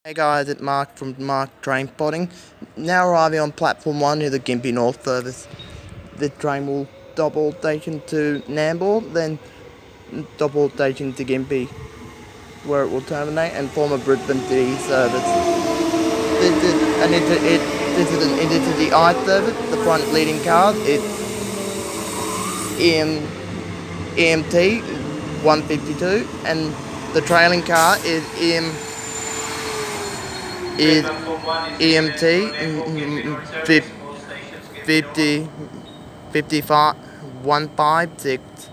Hey guys, it's Mark from Mark Train Spotting. Now arriving on platform 1 near the Gympie North service. The train will double station to Nambour, then double station to Gympie, where it will terminate and form a Brisbane City service. This is an intercity I service. The front leading car is EMT 152, and the trailing car is EMT 50 55 156.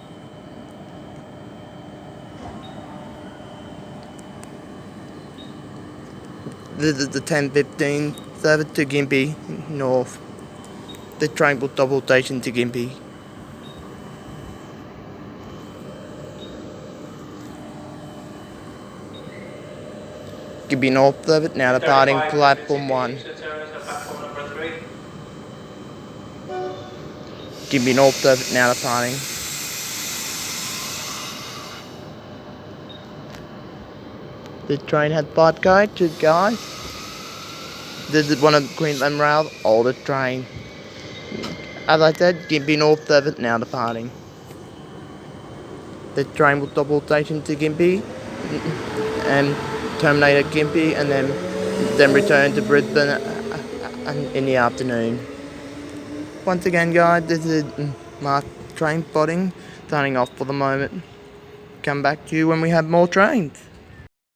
This is the 10:15 service to Gympie North. The train will double station to Gympie. Gympie North service now departing platform 1. Gympie North service now departing. The train had 5 guys, 2 guys. This is one of Queensland Rail's oldest trains. As I said, Gympie North service now departing. The train will double station to Gympie and terminate at Gympie, and then return to Brisbane in the afternoon. Once again guys, this is Mark Train Spotting, signing off for the moment. Come back to you when we have more trains.